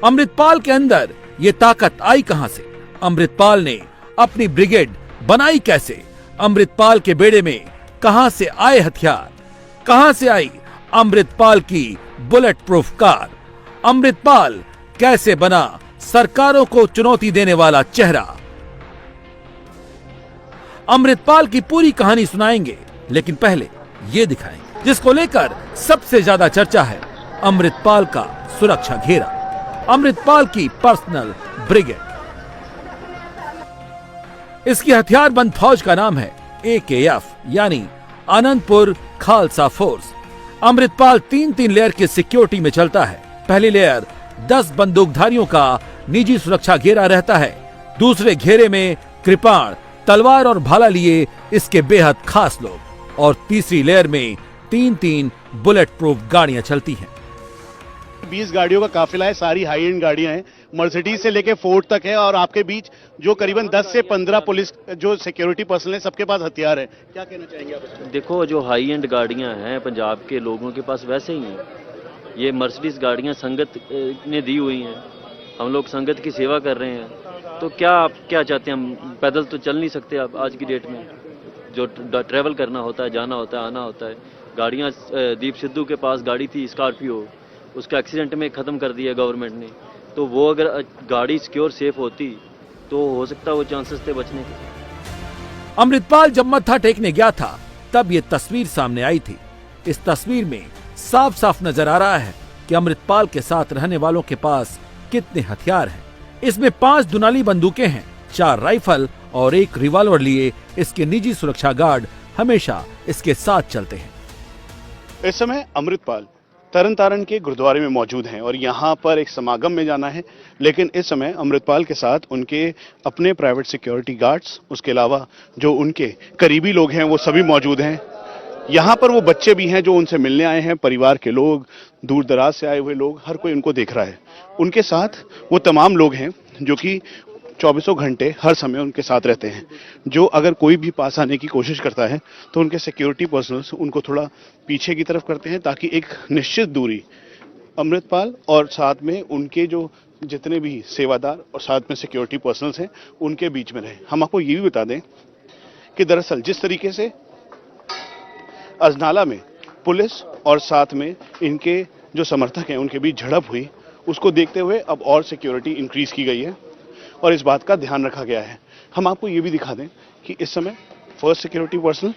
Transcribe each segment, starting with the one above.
अमृतपाल के अंदर ये ताकत आई कहां से? अमृतपाल ने अपनी ब्रिगेड बनाई कैसे? अमृतपाल के बेड़े में कहां से आए हथियार? कहां से आई अमृतपाल की बुलेट प्रूफ कार? अमृतपाल कैसे बना सरकारों को चुनौती देने वाला चेहरा? अमृतपाल की पूरी कहानी सुनाएंगे, लेकिन पहले ये दिखाएंगे जिसको लेकर सबसे ज्यादा चर्चा है, अमृतपाल का सुरक्षा घेरा, अमृतपाल की पर्सनल ब्रिगेड। इसकी हथियारबंद फौज का नाम है AKF, यानी आनंदपुर खालसा फोर्स। अमृतपाल 3-3 लेयर की सिक्योरिटी में चलता है। पहली लेयर 10 बंदूकधारियों का निजी सुरक्षा घेरा रहता है। दूसरे घेरे में कृपाण, तलवार और भाला लिए इसके बेहद खास लोग, और तीसरी लेयर में 3-3 बुलेट प्रूफ गाड़ियां चलती हैं। 20 गाड़ियों का काफिला है, सारी हाई एंड गाड़ियां हैं, मर्सिडीज से लेके फोर्ड तक है, और आपके बीच जो करीबन 10 से 15 पुलिस जो सिक्योरिटी पर्सनल है, सबके पास हथियार है। क्या कहना चाहेंगे आप? देखो, जो हाई एंड गाड़ियां हैं पंजाब के लोगों के पास वैसे ही हैं। ये मर्सिडीज गाड़ियां संगत ने दी हुई हैं, हम लोग संगत की सेवा कर रहे हैं। तो क्या आप क्या चाहते हैं? हम पैदल तो चल नहीं सकते आप आज की डेट में, जो ट्रैवल करना होता है, जाना होता है, आना होता है। गाड़ियाँ, दीप सिद्धू के पास गाड़ी थी स्कॉर्पियो, उसका एक्सीडेंट में ख़त्म कर दिया गवर्नमेंट ने। तो वो अगर गाड़ी सिक्योर सेफ होती तो हो सकता है वो चांसेस थे बचने के। अमृतपाल जब मत्था टेकने गया था तब ये तस्वीर सामने आई थी। इस तस्वीर में साफ साफ नजर आ रहा है कि अमृतपाल के साथ रहने वालों के पास कितने हथियार हैं। इसमें 5 दुनाली बंदूकें हैं, 4 राइफल और 1 रिवॉल्वर लिए इसके निजी सुरक्षा गार्ड हमेशा इसके साथ चलते हैं। इस समय अमृतपाल तरन तारण के गुरुद्वारे में मौजूद हैं और यहाँ पर एक समागम में जाना है, लेकिन इस समय अमृतपाल के साथ उनके अपने प्राइवेट सिक्योरिटी गार्ड्स, उसके अलावा जो उनके करीबी लोग हैं वो सभी मौजूद हैं। यहाँ पर वो बच्चे भी हैं जो उनसे मिलने आए हैं, परिवार के लोग, दूर दराज से आए हुए लोग, हर कोई उनको देख रहा है। उनके साथ वो तमाम लोग हैं जो कि 24 घंटे हर समय उनके साथ रहते हैं। जो अगर कोई भी पास आने की कोशिश करता है तो उनके सिक्योरिटी पर्सनल्स उनको थोड़ा पीछे की तरफ करते हैं, ताकि एक निश्चित दूरी अमृतपाल और साथ में उनके जो जितने भी सेवादार और साथ में सिक्योरिटी पर्सनल्स हैं उनके बीच में रहे। हम आपको ये भी बता दें कि दरअसल जिस तरीके से अजनाला में पुलिस और साथ में इनके जो समर्थक हैं उनके बीच झड़प हुई, उसको देखते हुए अब और सिक्योरिटी इंक्रीज की गई है और इस बात का ध्यान रखा गया है। हम आपको ये भी दिखा दें कि इस समय फर्स्ट सिक्योरिटी पर्सन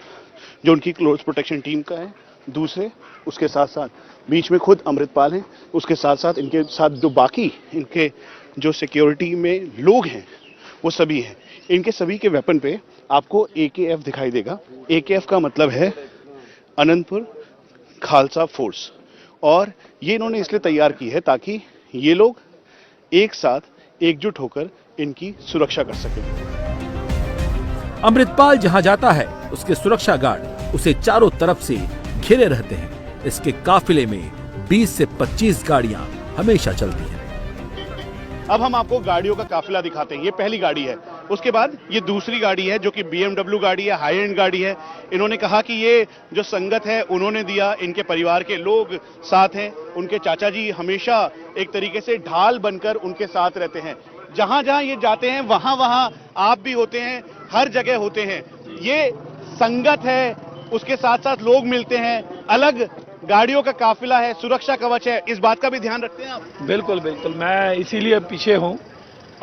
जो उनकी क्लोज प्रोटेक्शन टीम का है, दूसरे उसके साथ साथ बीच में खुद अमृतपाल हैं, उसके साथ साथ इनके साथ जो बाकी इनके जो सिक्योरिटी में लोग हैं वो सभी हैं। इनके सभी के वेपन पे आपको AKF दिखाई देगा। AKF का मतलब है आनंदपुर खालसा फोर्स, और ये इन्होंने इसलिए तैयार की है ताकि ये लोग एक साथ एकजुट होकर इनकी सुरक्षा कर सकें। अमृतपाल जहां जाता है उसके सुरक्षा गार्ड उसे चारों तरफ से घिरे रहते हैं। इसके काफिले में 20 से 25 गाड़ियां हमेशा चलती हैं। अब हम आपको गाड़ियों का काफिला दिखाते हैं। ये पहली गाड़ी है, उसके बाद ये दूसरी गाड़ी है जो कि BMW गाड़ी है, हाई एंड गाड़ी है। इन्होंने कहा कि ये जो संगत है उन्होंने दिया, इनके परिवार के लोग साथ हैं, उनके चाचा जी हमेशा एक तरीके से ढाल बनकर उनके साथ रहते हैं। जहां जहां ये जाते हैं वहां वहां आप भी होते हैं, हर जगह होते हैं। ये संगत है, उसके साथ साथ लोग मिलते हैं, अलग गाड़ियों का काफिला है, सुरक्षा कवच है, इस बात का भी ध्यान रखते हैं आप? बिल्कुल बिल्कुल, मैं इसीलिए पीछे हूँ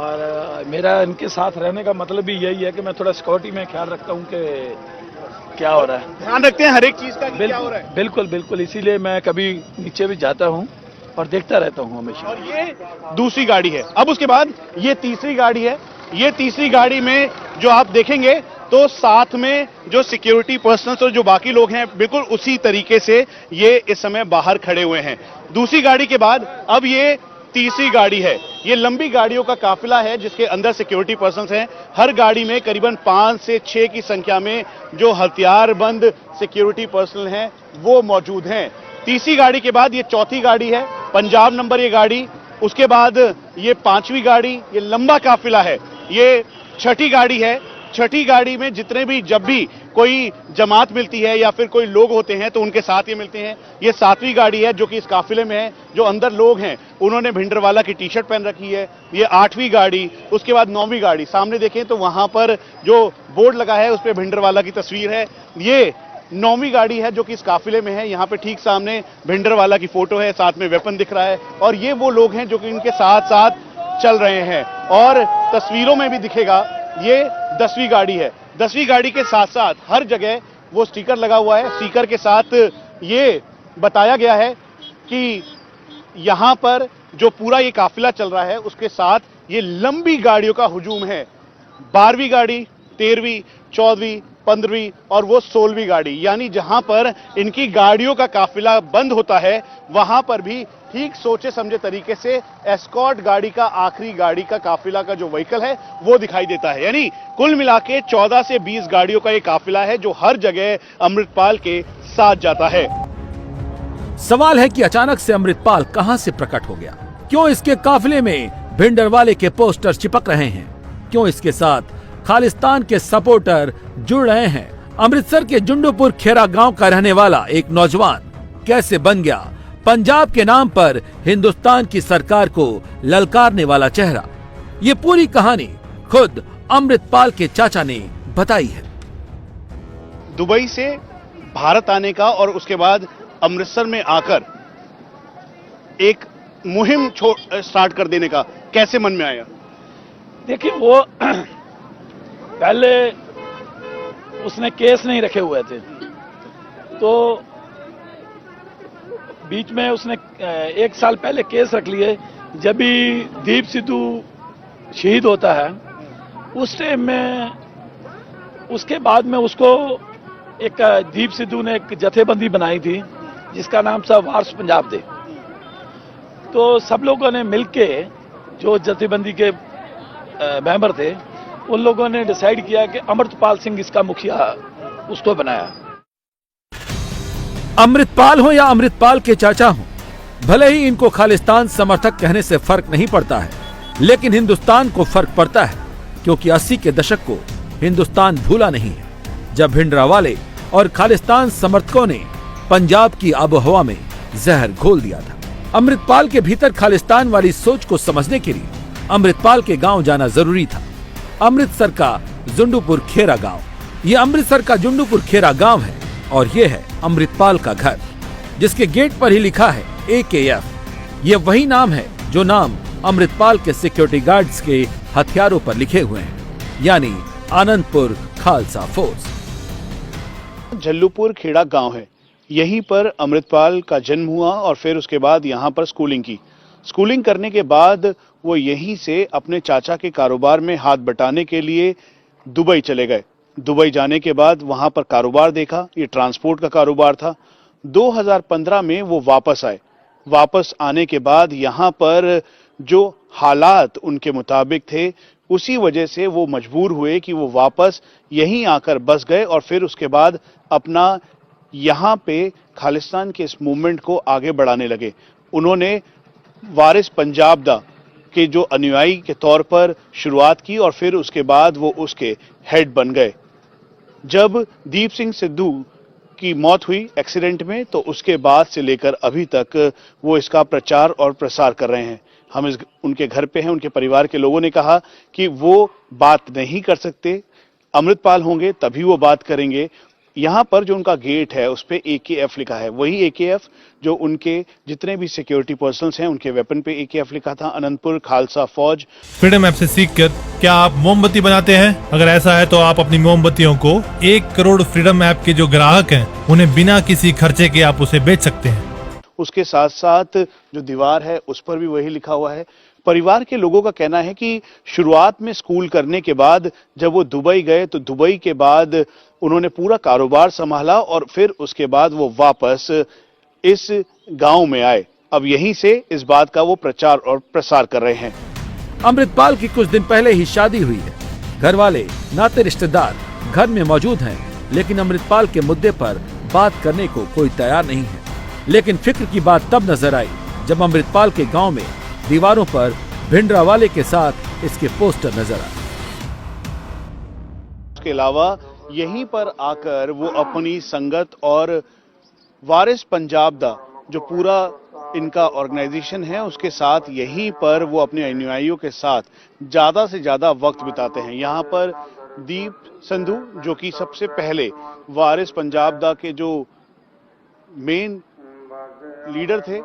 और मेरा इनके साथ रहने का मतलब भी यही है कि मैं थोड़ा सिक्योरिटी में ख्याल रखता हूँ कि क्या हो रहा है, ध्यान रखते हैं हर एक चीज का कि क्या हो रहा है। बिल्कुल बिल्कुल, इसीलिए मैं कभी नीचे भी जाता हूँ और देखता रहता हूँ हमेशा। और ये दूसरी गाड़ी है। अब उसके बाद ये तीसरी गाड़ी है। ये तीसरी गाड़ी में जो आप देखेंगे तो साथ में जो सिक्योरिटी पर्सनल्स और जो बाकी लोग हैं बिल्कुल उसी तरीके से ये इस समय बाहर खड़े हुए हैं। दूसरी गाड़ी के बाद अब ये तीसरी गाड़ी है। ये लंबी गाड़ियों का काफिला है जिसके अंदर सिक्योरिटी पर्सनल्स हैं। हर गाड़ी में करीबन 5 से 6 की संख्या में जो हथियारबंद सिक्योरिटी पर्सनल हैं वो मौजूद हैं। तीसरी गाड़ी के बाद ये चौथी गाड़ी है, पंजाब नंबर ये गाड़ी। उसके बाद ये 5वीं गाड़ी, ये लंबा काफिला है। ये छठी गाड़ी है। छठी गाड़ी में जितने भी जब भी कोई जमात मिलती है या फिर कोई लोग होते हैं तो उनके साथ ये मिलते हैं। ये 7वीं गाड़ी है जो कि इस काफिले में है। जो अंदर लोग हैं उन्होंने भिंडरवाला की टी शर्ट पहन रखी है। ये 8वीं गाड़ी, उसके बाद 9वीं गाड़ी। सामने देखें तो वहां पर जो बोर्ड लगा है उस पर भिंडरवाला की तस्वीर है। ये 9वीं गाड़ी है जो कि इस काफिले में है। यहाँ पे ठीक सामने भिंडरवाला की फोटो है, साथ में वेपन दिख रहा है और ये वो लोग हैं जो कि इनके साथ साथ चल रहे हैं। और तस्वीरों में भी दिखेगा ये 10वीं गाड़ी है। 10वीं गाड़ी के साथ साथ हर जगह वो स्टिकर लगा हुआ है। स्टिकर के साथ ये बताया गया है कि यहां पर जो पूरा ये काफिला चल रहा है उसके साथ ये लंबी गाड़ियों का हुजूम है। 12वीं गाड़ी, 13वीं, 14वीं, 15वीं और वो 16वीं गाड़ी, यानी जहां पर इनकी गाड़ियों का काफिला बंद होता है वहां पर भी ठीक सोचे समझे तरीके से एस्कॉर्ट गाड़ी का, आखिरी गाड़ी का काफिला का जो व्हीकल है वो दिखाई देता है। यानी कुल मिला के 14 से 20 गाड़ियों का ये काफिला है जो हर जगह अमृतपाल के साथ जाता है। सवाल है कि अचानक से अमृतपाल कहां से प्रकट हो गया? क्यों इसके काफिले में भिंडरवाले के पोस्टर चिपक रहे हैं? क्यों इसके साथ खालिस्तान के सपोर्टर जुड़ रहे हैं? अमृतसर के जुंडूपुर खेरा गांव का रहने वाला एक नौजवान कैसे बन गया पंजाब के नाम पर हिंदुस्तान की सरकार को ललकारने वाला चेहरा? ये पूरी कहानी खुद अमृतपाल के चाचा ने बताई है। दुबई से भारत आने का और उसके बाद अमृतसर में आकर एक मुहिम स्टार्ट कर देने का कैसे मन में आया? देखिए, वो पहले उसने केस नहीं रखे हुए थे, तो बीच में उसने 1 साल पहले केस रख लिए। जब भी दीप सिद्धू शहीद होता है उस टाइम में, उसके बाद में उसको एक दीप सिद्धू ने एक जथेबंदी बनाई थी जिसका नाम था वार्स पंजाब दे। तो सब लोगों ने मिलके, जो जथेबंदी के मेंबर थे, उन लोगों ने डिसाइड किया कि अमृतपाल सिंह इसका मुखिया उसको बनाया। अमृतपाल हो या अमृतपाल के चाचा हो, भले ही इनको खालिस्तान समर्थक कहने से फर्क नहीं पड़ता है, लेकिन हिंदुस्तान को फर्क पड़ता है, क्योंकि 80 के दशक को हिंदुस्तान भूला नहीं है, जब भिंडरावाले और खालिस्तान समर्थकों ने पंजाब की आबोहवा में जहर घोल दिया था। अमृतपाल के भीतर खालिस्तान वाली सोच को समझने के लिए अमृतपाल के गांव जाना जरूरी था। अमृतसर का जुंडूपुर खेरा गांव, ये अमृतसर का जुंडूपुर खेरा गांव है और ये है अमृतपाल का घर, जिसके गेट पर ही लिखा है AKF। ये वही नाम है जो नाम अमृतपाल के सिक्योरिटी गार्ड्स के हथियारों पर लिखे हुए हैं, यानी आनंदपुर खालसा फोर्स। जल्लूपुर खेड़ा गांव है, यहीं पर अमृतपाल का जन्म हुआ और फिर उसके बाद यहाँ पर स्कूलिंग की। स्कूलिंग करने के बाद वो यहीं से अपने चाचा के कारोबार में हाथ बटाने के लिए दुबई चले गए। दुबई जाने के बाद वहां पर कारोबार देखा, ये ट्रांसपोर्ट का कारोबार था। 2015 में वो वापस आए। वापस आने के बाद यहाँ पर जो हालात उनके मुताबिक थे, उसी वजह से वो मजबूर हुए कि वो वापस यहीं आकर बस गए और फिर उसके बाद अपना यहाँ पे खालिस्तान के इस मूवमेंट को आगे बढ़ाने लगे। उन्होंने वारिस पंजाब दा के जो अनुयायी के तौर पर शुरुआत की और फिर उसके बाद वो उसके हेड बन गए। जब दीप सिंह सिद्धू की मौत हुई एक्सीडेंट में, तो उसके बाद से लेकर अभी तक वो इसका प्रचार और प्रसार कर रहे हैं। हम उनके घर पे हैं, उनके परिवार के लोगों ने कहा कि वो बात नहीं कर सकते, अमृतपाल होंगे तभी वो बात करेंगे। यहाँ पर जो उनका गेट है उस पे AKF लिखा है, वही AKF जो उनके जितने भी सिक्योरिटी पर्सनल्स हैं उनके वेपन पे AKF लिखा था, अनंतपुर खालसा फौज। फ्रीडम ऐप से सीखकर क्या आप मोमबत्ती बनाते हैं? अगर ऐसा है तो आप अपनी मोमबत्तियों को 1 करोड़ फ्रीडम ऐप के जो ग्राहक हैं उन्हें बिना किसी खर्चे के आप उसे बेच सकते हैं। उसके साथ साथ जो दीवार है उस पर भी वही लिखा हुआ है। परिवार के लोगों का कहना है कि शुरुआत में स्कूल करने के बाद जब वो दुबई गए तो दुबई के बाद उन्होंने पूरा कारोबार संभाला और फिर उसके बाद वो वापस इस गांव में आए। अब यहीं से इस बात का वो प्रचार और प्रसार कर रहे हैं। अमृतपाल की कुछ दिन पहले ही शादी हुई है। घर वाले, नाते रिश्तेदार घर में मौजूद हैं, लेकिन अमृतपाल के मुद्दे पर बात करने को कोई तैयार नहीं है। लेकिन फिक्र की बात तब नजर आई जब अमृतपाल के गांव में दीवारों पर भिंडरावाले के साथ इसके पोस्टर नजर आए। इसके अलावा यहीं पर आकर वो अपनी संगत और वारिस पंजाब दा जो पूरा इनका ऑर्गेनाइजेशन है उसके साथ यहीं पर वो अपने अनुयायियों के साथ ज्यादा से ज्यादा वक्त बिताते हैं। यहाँ पर दीप संधू जो कि सबसे पहले वारिस पंजाब दा के जो मेन लीडर थे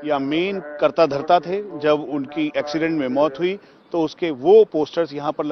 या मेन कर्ता धर्ता थे, जब उनकी एक्सीडेंट में मौत हुई तो उसके वो पोस्टर्स यहाँ पर